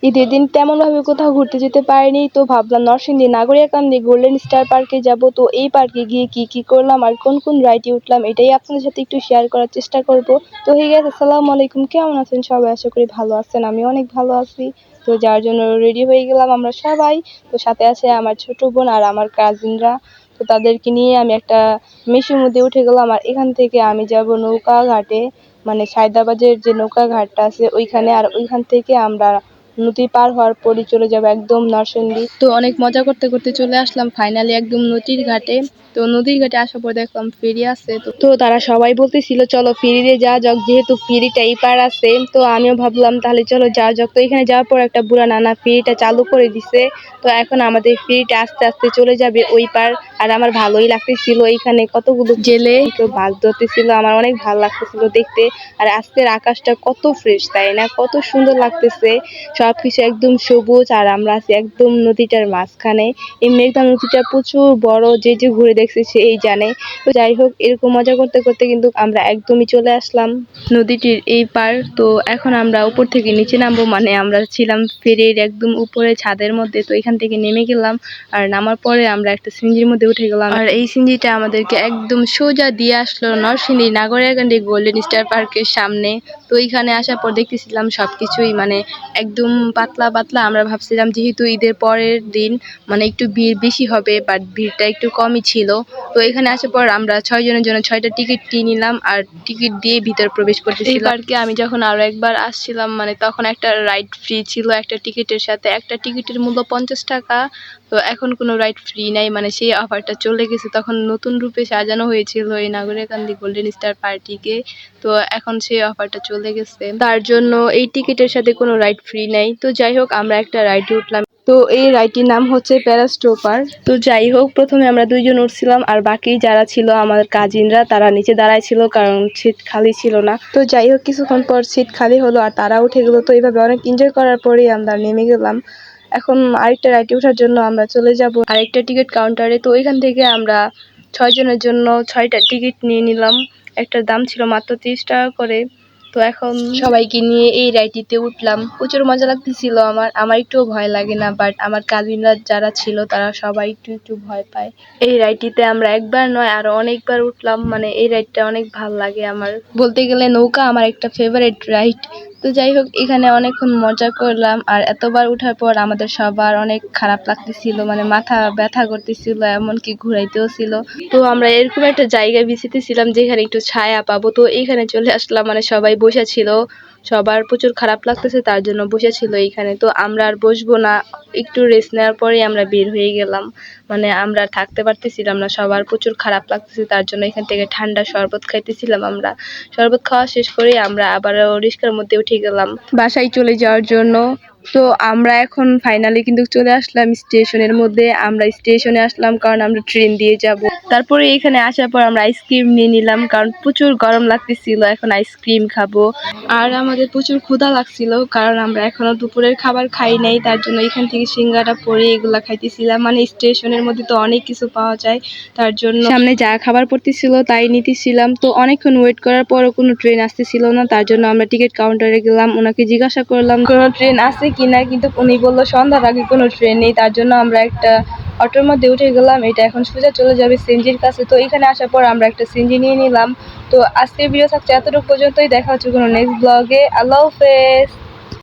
ঈদের দিন তেমনভাবে কোথাও ঘুরতে যেতে পারিনি, তো ভাবলাম নরসিংদী নাগরিয়াকান্দি গোল্ডেন স্টার পার্কে যাব। তো এই পার্কে গিয়ে কি কি করলাম আর কোন কোন রাইডে উঠলাম এটাই আপনাদের সাথে একটু শেয়ার করার চেষ্টা করব। তো হে গাইস, আসসালামু আলাইকুম, কেমন আছেন সবাই? আশা করি ভালো আছেন, আমি অনেক ভালো আছি। তো যার জন্য রেডি হয়ে গেলাম আমরা সবাই। তো সাথে আছে আমার ছোট বোন আর আমার কাজিনরা। তো তাদেরকে নিয়ে আমি একটা মেশিনের মধ্যে উঠে গেলাম, আর এখান থেকে আমি যাব নৌকা ঘাটে, মানে সায়দাবাদের যে নৌকা ঘাটটা আছে ওইখানে। আর ওইখান থেকে আমরা নদী পার হওয়ার পরই চলে যাবো একদম নরসিংদী। তো অনেক মজা করতে করতে চলে আসলাম ফাইনালি একদম নদীর ঘাটে। তো নদীর ঘাটে আসার পর দেখলাম ফেরি আছে। তো তারা সবাই বলতেছিল চলো ফেরিতে যা যাক, যেহেতু ফেরিটা এই পার আছে। তো আমিও ভাবলাম তাহলে চলো যা যাক। তো এখানে যাওয়ার পর একটা বুড়া নানা ফেরিটা চালু করে দিছে। তো এখন আমাদের ফেরিটা আস্তে আস্তে চলে যাবে ওই পার। আর আমার ভালোই লাগতেছিল, এখানে কতগুলো জেলে কেউ মাছ ধরতেছিল, আমার অনেক ভালো লাগতেছিল দেখতে। আর আজকের আকাশটা কত ফ্রেশ, তাই না? কত সুন্দর লাগতেছে, সবকিছু একদম সবুজ। আর আমরা আছি একদম নদীটার মাঝখানে। এই মেঘনা নদীটা প্রচুর বড়, যে যে ঘুরে দেখছে সেই জানে। তো যাই হোক, এরকম মজা করতে করতে কিন্তু আমরা একদমই চলে আসলাম নদীটির এই পার। তো এখন আমরা উপর থেকে নিচে নামবো, মানে আমরা ছিলাম ফেরির একদম উপরে ছাদের মধ্যে। তো এখান থেকে নেমে গেলাম, আর নামার পরে আমরা একটা সিঞ্জির মধ্যে উঠে গেলাম। আর এই সিঞ্জিটা আমাদেরকে একদম সোজা দিয়ে আসলো নরসিংদী নাগরিয়াকান্দি গোল্ডেন স্টার পার্কের সামনে। তো এখানে আসার পর দেখতেছিলাম সবকিছুই মানে একদম পাতলা পাতলা। আমরা ভাবছিলাম যেহেতু ঈদের পরের দিন মানে একটু ভিড় বেশি হবে, বাট ভিড়টা একটু কমই ছিল। তো এখানে আসার পর আমরা 6 জনের জন্য 6টা টিকিট কিনে নিলাম, আর টিকিট দিয়ে ভিতর প্রবেশ করতেছিলাম। এই পার্কে আমি যখন আরো একবার আসছিলাম, মানে তখন একটা রাইড ফ্রি ছিল একটা টিকিটের সাথে। একটা টিকিটের মূল্য 50 টাকা। তো এখন কোনো রাইড ফ্রি নাই, মানে সেই অফারটা চলে গেছে। তখন নতুন রূপে সাজানো হয়েছিল এই নাগরিয়াকান্দি গোল্ডেন স্টার পার্টিকে। তো এখন সেই অফারটা চলে গেছে, তার জন্য এই টিকিটের সাথে কোনো রাইড ফ্রি নেই। তো যাই হোক, আমরা একটা রাইডে উঠলাম। তো এই রাইডটির নাম হচ্ছে প্যারাস্টোপার। তো যাই হোক, প্রথমে আমরা 2 জন উঠছিলাম, আর বাকি যারা ছিল আমার কাজিনরা তারা নিচে দাঁড়ায় ছিল, কারণ সিট খালি ছিল না। তো যাই হোক, কিছুক্ষণ পর সিট খালি হলো আর তারা উঠে গেলো। তো এইভাবে অনেক এনজয় করার পরেই আমরা নেমে গেলাম। এখন আরেকটা রাইডে ওঠার জন্য আমরা চলে যাব আরেকটা টিকিট কাউন্টারে। তো এখান থেকে আমরা 6 জনের জন্য 6টা টিকিট নিয়ে নিলাম। একটার দাম ছিল মাত্র 30 টাকা করে। তো এখন সবাইকে নিয়ে এই রাইডটিতে উঠলাম, প্রচুর মজা লাগতেছিল। আমার একটুও ভয় লাগে না, বাট আমার কাজিনরা যারা ছিল তারা সবাই একটু একটু ভয় পায়। এই রাইডটিতে আমরা একবার নয় আরো অনেকবার উঠলাম, মানে এই রাইডটা অনেক ভালো লাগে আমার। বলতে গেলে নৌকা আমার একটা ফেভারিট রাইড। তো যাই হোক, এখানে অনেকক্ষণ মজা করলাম, আর এতবার উঠার পর আমাদের সবার অনেক খারাপ লাগতেছিল, মানে মাথা ব্যথা করতেছিল, এমনকি ঘুরাইতেও ছিল। তো আমরা এরকম একটা জায়গায় ভিজিতেছিলাম যেখানে একটু ছায়া পাবো। তো এইখানে চলে আসলাম, মানে সবাই বসে ছিল, সবার প্রচুর খারাপ লাগতেছে তার জন্য বসে ছিল এইখানে। তো আমরা আর বসবো না, একটু রেস্ট নেওয়ার পরে আমরা বের হয়ে গেলাম। মানে আমরা থাকতে পারতেছিলাম না, সবার প্রচুর খারাপ লাগতেছে তার জন্য এখান থেকে ঠান্ডা শরবত খাইতেছিলাম। আমরা শরবত খাওয়া শেষ করে আমরা আবারও রিক্সার মধ্যে উঠে গেলাম বাসায় চলে যাওয়ার জন্য। তো আমরা এখন ফাইনালি কিন্তু চলে আসলাম স্টেশনের মধ্যে। আমরা স্টেশনে আসলাম কারণ আমরা ট্রেন দিয়ে যাব। তারপরে এখানে আসার পর আমরা আইসক্রিম নিয়ে নিলাম, কারণ প্রচুর গরম লাগতেছিল, এখন আইসক্রিম খাবো। আর আমাদের প্রচুর ক্ষুধা লাগছিল, কারণ আমরা এখনো দুপুরের খাবার খাই নাই, তার জন্য এখান থেকে সিঙ্গারা পরে এগুলা খাইতেছিলাম। মানে স্টেশনের মধ্যে তো অনেক কিছু পাওয়া যায়, তার জন্য সামনে যা খাবার পড়তেছিল তাই নিতেছিলাম। তো অনেকক্ষণ ওয়েট করার পরও কোনো ট্রেন আসতেছিল না, তার জন্য আমরা টিকিট কাউন্টারে গেলাম, ওনাকে জিজ্ঞাসা করলাম কোনো ট্রেন আছে কিনা, কিন্তু উনি বললো সন্ধ্যার আগে কোনো ট্রেন নেই। তার জন্য আমরা একটা অটোর মধ্যে উঠে গেলাম, এটা এখন সোজা চলে যাবে সিএনজির কাছে। তো এখানে আসার পর আমরা একটা সিএনজি নিয়ে নিলাম। তো আজকের ভিডিও থাকছে এতটুকু পর্যন্তই, দেখা হচ্ছে কোনো নেক্সট ব্লগে। আল্লাহ হাফেজ।